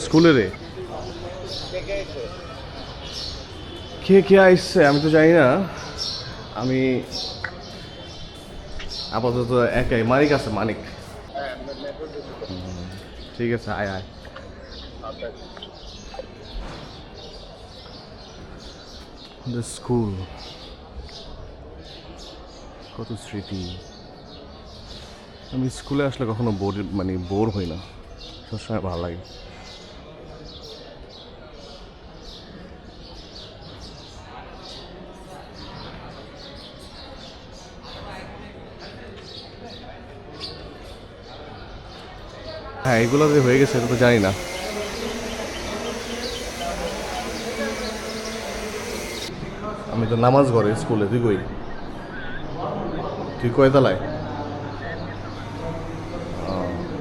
স্কুলে রে কে আসছে আমি তো জানি না। আমি আপাতত একাই। মানিক আছে, মানিক। ঠিক আছে, আয় আয়। স্কুল, কত স্মৃতি। আমি স্কুলে আসলে কখনো বোর হই না, সবসময় ভালো লাগে। হ্যাঁ, এগুলো যে হয়ে গেছে এটা তো জানি না। আমি তো নামাজ ঘরে স্কুলে। তুই কয় তলায়?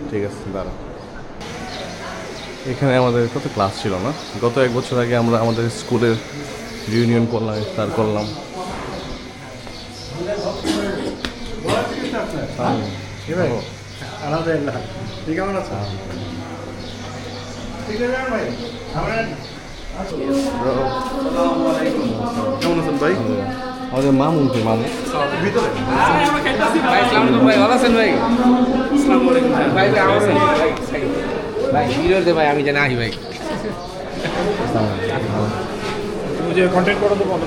ঠিক আছে, দাঁড়া। এখানে আমাদের কত ক্লাস ছিল না? গত 1 বছর আগে আমরা আমাদের স্কুলের রিউনিয়ন করলাম, ইফতার করলাম। কেমন আছেন ভাই? আমাদের মামুন ভিতরে। ভাই ভালো আছেন ভাই? ভাই ভাই ভিডিওতে ভাই আমি জানি আহি ভাই। मुझे कंटेंट करो तो बोलो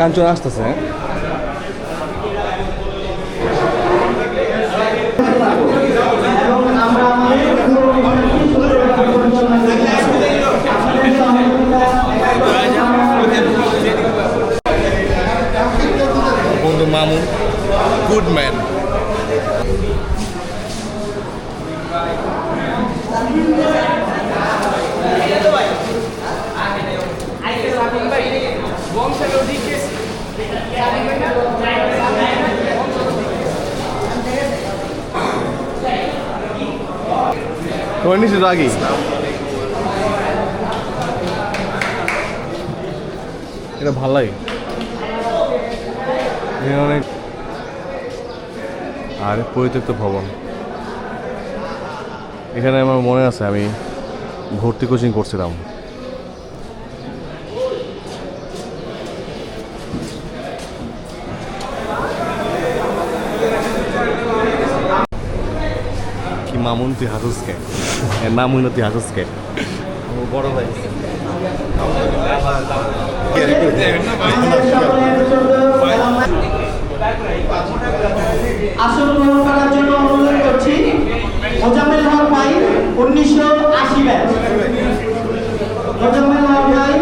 কাঞ্চন আসতেছে। বন্ধু মামুন, গুড ম্যান। তোমার নিচে রাগি। এটা ভাল লাগে। অনেক আর পরিত্যক্ত ভবন। এখানে আমার মনে আছে আমি ভর্তি কোচিং করছিলাম। কি মামুন, তুই হাসুস কে? নাম হইল তুই হাসুস কে? বড় ভাই আসন গ্রহণ করার জন্য অনুরোধ করছি। মোজাম্মেল হক ভাই 1980 ব্যাচ। মোজাম্মেল হক ভাই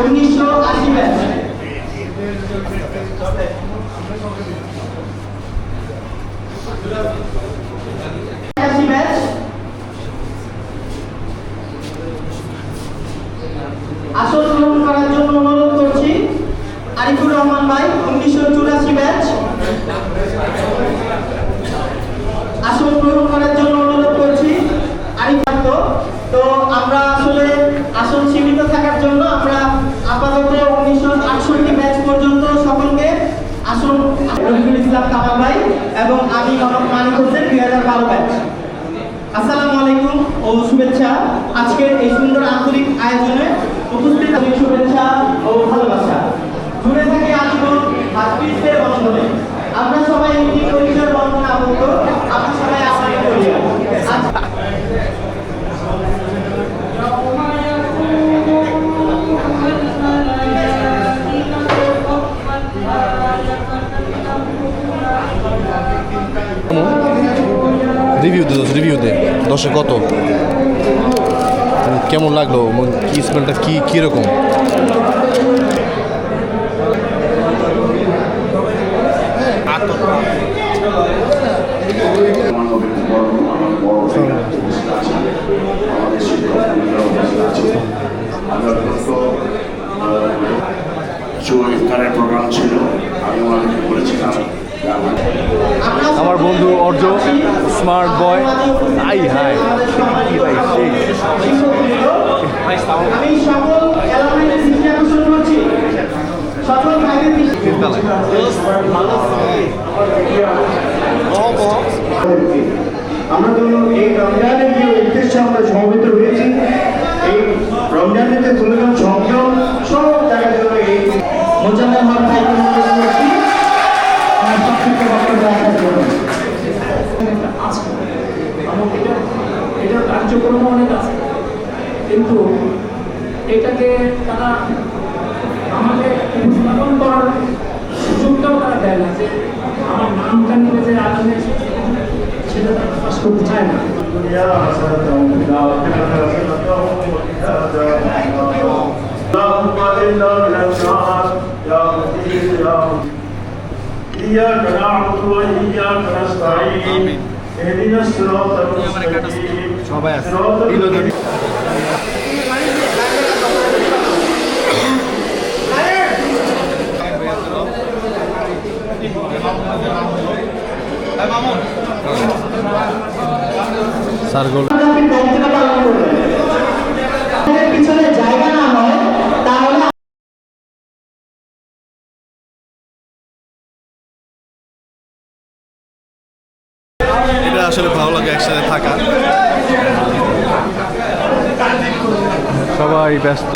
1980 ব্যাচ। আসন গ্রহণ করার জন্য অনুরোধ করছি। আরিফুর রহমান ভাই 1984 ব্যাচ। আসন গ্রহণ করার জন্য অনুরোধ করছি। তো আমরা আসলে আসন সীমিত থাকার জন্য আমরা আপাতত 1968 ব্যাচ পর্যন্ত সকলকে আসন রফিকুল ইসলাম কামাল ভাই এবং আমি মোহাম্মদ মানিক হোসেন 2012 ব্যাচ। আসসালামু আলাইকুম ও শুভেচ্ছা। আজকের এই সুন্দর আন্তরিক আয়োজনে উপস্থিত অনেক শুভেচ্ছা ও ভালোবাসা। জুড়ে থাকি আজীবন ভাতৃত্বের বন্ধনে। আমরা সবাই একটি পরিচয় বন্ধনে আবদ্ধ। আমরা সবাই আমাদের পরিবার। রিভিউ দে 10-এ কত? কেমন লাগলো? কি স্মেলটা কীরকম? শিক্ষক উপস্থিত আছে। আমরা অত্যন্ত কিছু ইফতারের প্রোগ্রাম ছিল, আমি ওনাদেরকে বলেছিলাম যে আমার বন্ধু urge smart boy high high আমি সকল এলামেন্টের দৃষ্টি আকর্ষণ করছি, সকল ভাইদের দৃষ্টি। আমরা তো এই রমজানের যে উদ্দেশ্যে আমরা সমবেত হয়েছি, এই রমজানের যে তুলনা সংযম সব জায়গার জন্য এই মোজাম্মেল হক ভাইকে অনুরোধ করছি আমার সংক্ষিপ্ত বক্তব্য রাখার জন্য। আছে এবং এটার কার্যক্রম অনেক আছে, কিন্তু এটাকে তারা আমাকে উপস্থাপন করার সুযোগটাও তারা দেয় না, যে আমার নামটা নিয়ে যে আগামী সেটা তারা প্রকাশ করতে চায় না। إياك نعبد وإياك نستعين اهدنا الصراط المستقيم صراط الذين স্যারগুলো আপনি দায়িত্বটা পালন করবেন। আমাদের পিছনে জায়গা না হয় তাহলে এটা আসলে ভালো লাগে একসাথে থাকা। সবাই ব্যস্ত,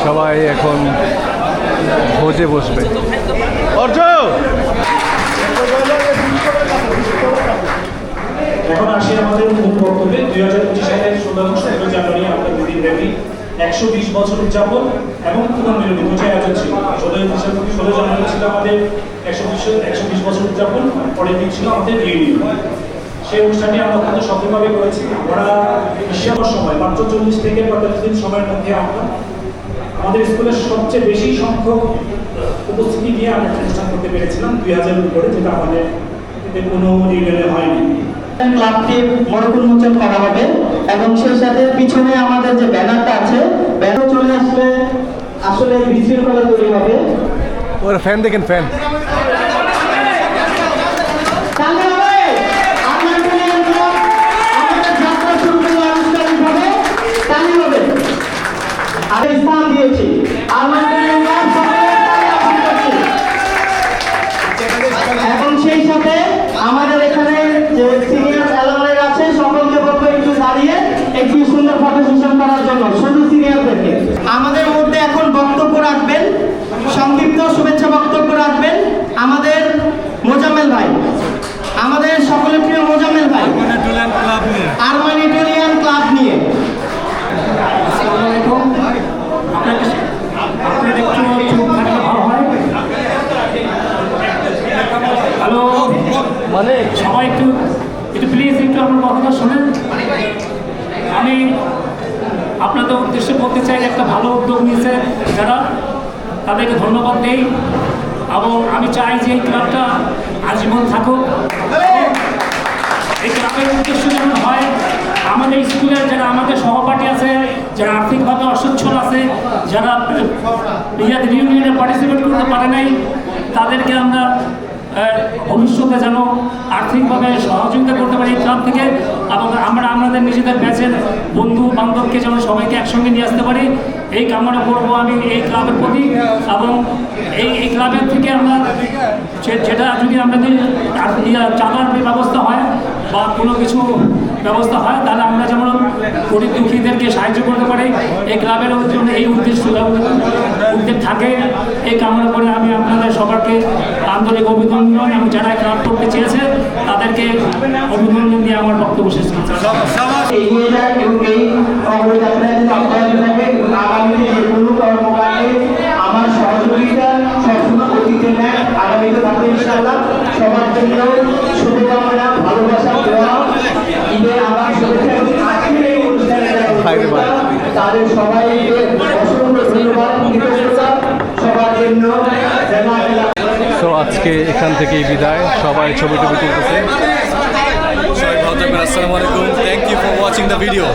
সবাই এখন ভোজে বসবে। অর্জ এখন আসি আমাদের মূল বক্তব্যে। 2025 সালের 17 জানুয়ারি আমরা দুদিন ব্যাপী 120 বছর উদযাপন এবং পুনর্মিলনী দুটি আয়োজন ছিল। 16 জানুয়ারি ছিল আমাদের 120 বছর উদযাপন, পরের দিন ছিল আমাদের রিউনিয়ন। সেই অনুষ্ঠানটি আমরা অত্যন্ত সফলভাবে করেছি। আমরা বিশ্বকর সময় মাত্র 40 থেকে 45 দিন সময়ের মধ্যে আমরা আমাদের স্কুলের সবচেয়ে বেশি সংখ্যক উপস্থিতি নিয়ে আমরা অনুষ্ঠান করতে পেরেছিলাম, 2000 উপরে, যেটা আমাদের কোনো রিউনিয়নে হয়নি। ক্লাবটি মোড়ক উন্মোচন করা হবে এবং সেই সাথে পিছনে আমাদের যে ব্যানারটা আছে, ব্যানার চলে আসলে আসলে বিশৃঙ্খলা তৈরি হবে। ওরা ফ্যান দেখেন, ফ্যান তাহলে হবে আপনার ইউনিয়ন ক্লাব আমাদের যাত্রা শুরু করলো আনুষ্ঠানিকভাবে, তাহলে হবে। আমি স্থান দিয়েছি আমার ইউনিয়ন ক্লাব সকলের তালে আহ্বান করছি। এবং সেই সাথে আমাদের এখানে যে সিনিয়র অ্যালামনাই আছে সকলকে বলবো একটু দাঁড়িয়ে একটু সুন্দর ফটো সেশন করার জন্য, শুধু সিনিয়রদেরকে। আমাদের মধ্যে এখন বক্তব্য রাখবেন, সংক্ষিপ্ত শুভেচ্ছা বক্তব্য রাখবেন আমাদের মোজাম্মেল ভাই, আমাদের সকলের প্রিয় মোজাম্মেল ভাই, আরমানিটোলিয়ান ক্লাব নিয়ে। আসসালামু আলাইকুম। আপনাদের একটু চুপ থাকলে ভালো হয়। হ্যালো, মানে সবাই একটু প্লিজ একটু আমার কথাটা শোনেন। আমি আপনাদের উদ্দেশ্যে বলতে চাই, একটা ভালো উদ্যোগ নিয়েছে যারা, তাদেরকে ধন্যবাদ দেই এবং আমি চাই যে এই ক্লাবটা আজীবন থাকুক। এই ক্লাবের উদ্দেশ্য যেমন হয়, আমাদের স্কুলের যারা আমাদের সহপাঠী আছে, যারা আর্থিকভাবে অসচ্ছল আছে, যারা রিউনিয়নে পার্টিসিপেট করতে পারে নাই, তাদেরকে আমরা ভবিষ্যতে যেন আর্থিকভাবে সহযোগিতা করতে পারি এই ক্লাব থেকে, এবং আমরা আমাদের নিজেদের ব্যাচের বন্ধু বান্ধবকে যেন সবাইকে একসঙ্গে নিয়ে আসতে পারি, এই কামনা করবো আমি এই ক্লাবের প্রতি। এবং এই ক্লাবের থেকে আমরা যেটা যদি আমাদের চাঁদার ব্যবস্থা হয় বা কোনো কিছু ব্যবস্থা হয়, তাহলে আমরা যেমন গরিব দুঃখীদেরকে সাহায্য করতে পারি, এই ক্লাবের জন্য এই উদ্যোগ থাকে। এই কামনা করে আমি আপনাদের সবাইকে আন্তরিক অভিনন্দন এবং যারা ক্লাব করতে চেয়েছে তাদেরকে অভিনন্দন দিয়ে আমার বক্তব্য শেষ করছি। এগিয়ে যান এবং এই অগ্রযাত্রায় অব্যাহত থাকে। আগামীতে যে কোনো কর্মকাণ্ডে আমার সহযোগিতা সবসময় অতীতে নেয়, আগামীতে থাকবে ইনশাআল্লাহ। সবার জন্য শুভকামনা, ভালোবাসা, দোয়া, ঈদের আবার শুভেচ্ছা এবং আজকের এই অনুষ্ঠানে যারা উপস্থিত তাদের সবাইকে অসংখ্য ধন্যবাদ, কৃতজ্ঞতা সবার জন্য। তো আজকে এখান থেকেই বিদায়, সবাই ছবি টবি তুলতেছে। সবাই ভালো ভালো থাকবেন। আসসালামু আলাইকুম। Thank you for watching the video.